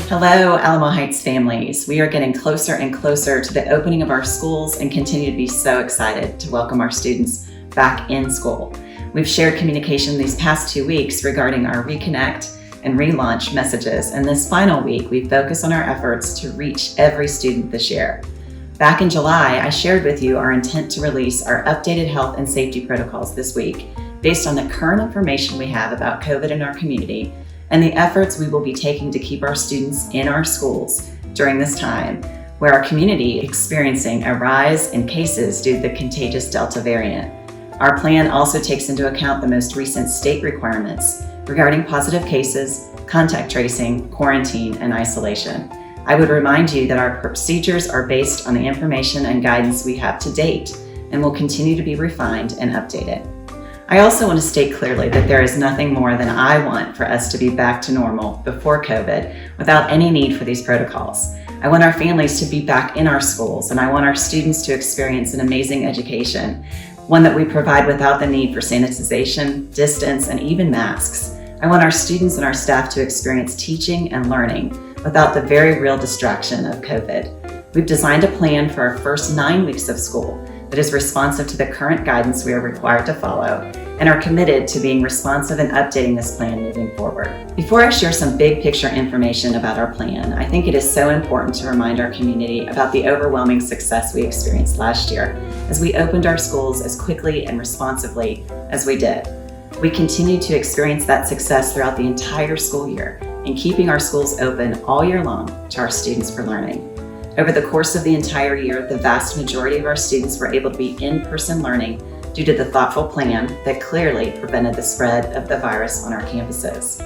Hello, Alamo Heights families. We are getting closer and closer to the opening of our schools and continue to be so excited to welcome our students back in school. We've shared communication these past 2 weeks regarding our Reconnect and Relaunch messages, and this final week we focus on our efforts to reach every student this year. Back in July, I shared with you our intent to release our updated health and safety protocols this week based on the current information we have about COVID in our community and the efforts we will be taking to keep our students in our schools during this time, where our community is experiencing a rise in cases due to the contagious Delta variant. Our plan also takes into account the most recent state requirements regarding positive cases, contact tracing, quarantine, and isolation. I would remind you that our procedures are based on the information and guidance we have to date and will continue to be refined and updated. I also want to state clearly that there is nothing more than I want for us to be back to normal before COVID without any need for these protocols. I want our families to be back in our schools, and I want our students to experience an amazing education, one that we provide without the need for sanitization, distance, and even masks. I want our students and our staff to experience teaching and learning without the very real distraction of COVID. We've designed a plan for our first 9 weeks of school that is responsive to the current guidance we are required to follow and are committed to being responsive and updating this plan moving forward. Before I share some big picture information about our plan, I think it is so important to remind our community about the overwhelming success we experienced last year as we opened our schools as quickly and responsively as we did. We continue to experience that success throughout the entire school year and keeping our schools open all year long to our students for learning. Over the course of the entire year, the vast majority of our students were able to be in-person learning due to the thoughtful plan that clearly prevented the spread of the virus on our campuses.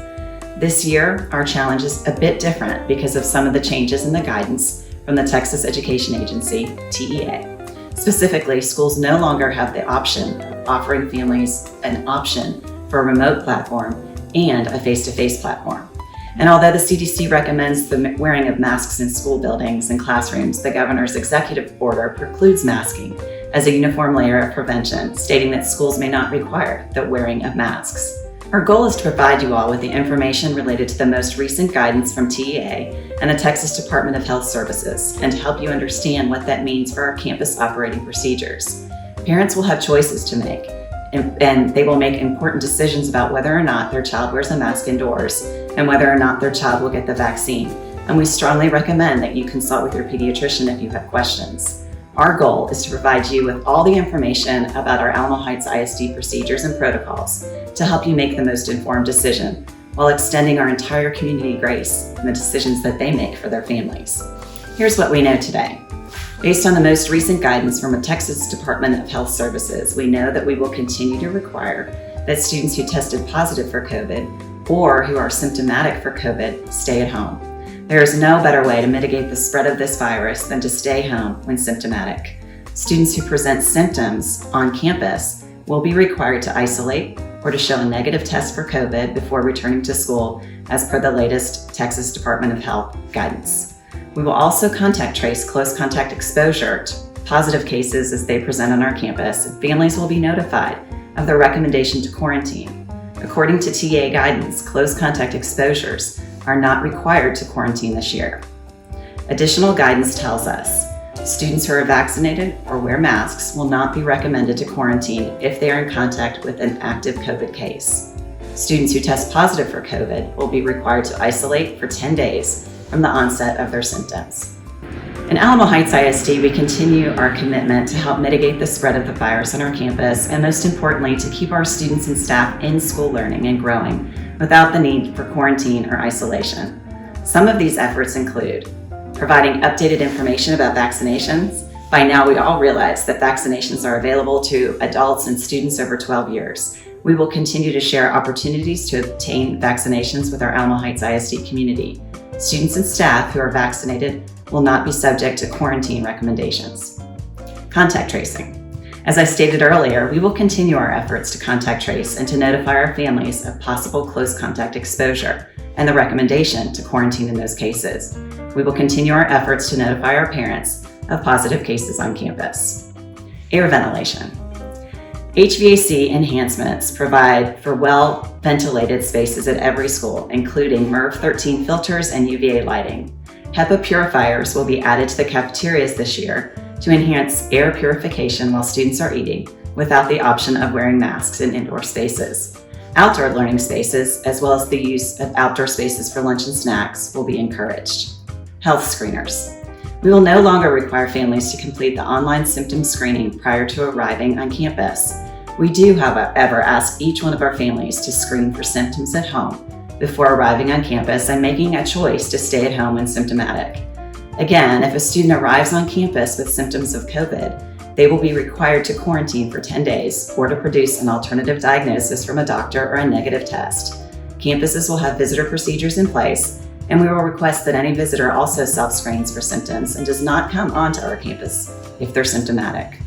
This year, our challenge is a bit different because of some of the changes in the guidance from the Texas Education Agency, TEA. Specifically, schools no longer have the option of offering families an option for a remote platform and a face-to-face platform. And although the CDC recommends the wearing of masks in school buildings and classrooms, the governor's executive order precludes masking as a uniform layer of prevention, stating that schools may not require the wearing of masks. Our goal is to provide you all with the information related to the most recent guidance from TEA and the Texas Department of Health Services, and to help you understand what that means for our campus operating procedures. Parents will have choices to make, and they will make important decisions about whether or not their child wears a mask indoors and whether or not their child will get the vaccine. And we strongly recommend that you consult with your pediatrician if you have questions. Our goal is to provide you with all the information about our Alamo Heights ISD procedures and protocols to help you make the most informed decision while extending our entire community grace in the decisions that they make for their families. Here's what we know today. Based on the most recent guidance from the Texas Department of Health Services, we know that we will continue to require that students who tested positive for COVID or who are symptomatic for COVID stay at home. There is no better way to mitigate the spread of this virus than to stay home when symptomatic. Students who present symptoms on campus will be required to isolate or to show a negative test for COVID before returning to school, as per the latest Texas Department of Health guidance. We will also contact trace close contact exposure to positive cases as they present on our campus, and families will be notified of their recommendation to quarantine. According to TA guidance, close contact exposures are not required to quarantine this year. Additional guidance tells us students who are vaccinated or wear masks will not be recommended to quarantine if they are in contact with an active COVID case. Students who test positive for COVID will be required to isolate for 10 days from the onset of their symptoms. In Alamo Heights ISD, we continue our commitment to help mitigate the spread of the virus on our campus, and most importantly, to keep our students and staff in school learning and growing without the need for quarantine or isolation. Some of these efforts include providing updated information about vaccinations. By now, we all realize that vaccinations are available to adults and students over 12 years. We will continue to share opportunities to obtain vaccinations with our Alamo Heights ISD community. Students and staff who are vaccinated will not be subject to quarantine recommendations. Contact tracing. As I stated earlier, we will continue our efforts to contact trace and to notify our families of possible close contact exposure and the recommendation to quarantine in those cases. We will continue our efforts to notify our parents of positive cases on campus. Air ventilation. HVAC enhancements provide for well-ventilated spaces at every school, including MERV 13 filters and UVA lighting. HEPA purifiers will be added to the cafeterias this year to enhance air purification while students are eating, without the option of wearing masks in indoor spaces. Outdoor learning spaces, as well as the use of outdoor spaces for lunch and snacks, will be encouraged. Health screeners. We will no longer require families to complete the online symptom screening prior to arriving on campus. We do, however, ask each one of our families to screen for symptoms at home before arriving on campus and making a choice to stay at home when symptomatic. Again, if a student arrives on campus with symptoms of COVID, they will be required to quarantine for 10 days or to produce an alternative diagnosis from a doctor or a negative test. Campuses will have visitor procedures in place, and we will request that any visitor also self-screens for symptoms and does not come onto our campus if they're symptomatic.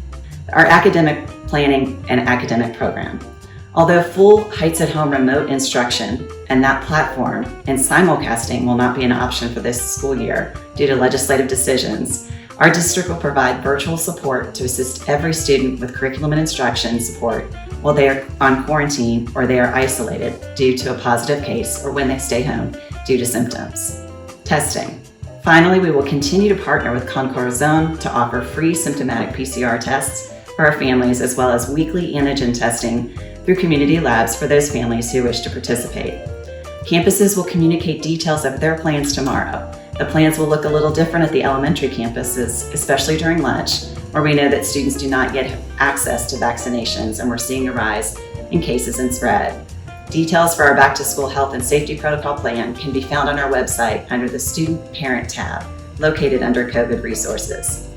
Our academic planning and academic program. Although full Heights at Home remote instruction and that platform and simulcasting will not be an option for this school year due to legislative decisions, our district will provide virtual support to assist every student with curriculum and instruction support while they are on quarantine or they are isolated due to a positive case or when they stay home due to symptoms. Testing. Finally, we will continue to partner with Concord Zone to offer free symptomatic PCR tests for our families, as well as weekly antigen testing through community labs for those families who wish to participate. Campuses will communicate details of their plans tomorrow. The plans will look a little different at the elementary campuses, especially during lunch, where we know that students do not yet have access to vaccinations and we're seeing a rise in cases and spread. Details for our back to school health and safety protocol plan can be found on our website under the Student Parent tab, located under COVID resources.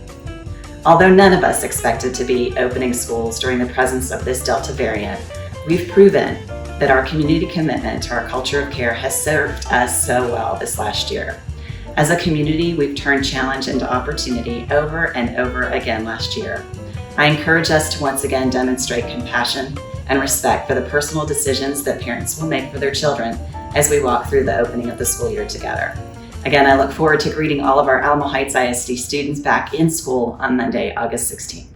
Although none of us expected to be opening schools during the presence of this Delta variant, we've proven that our community commitment to our culture of care has served us so well this last year. As a community, we've turned challenge into opportunity over and over again last year. I encourage us to once again demonstrate compassion and respect for the personal decisions that parents will make for their children as we walk through the opening of the school year together. Again, I look forward to greeting all of our Alamo Heights ISD students back in school on Monday, August 16th.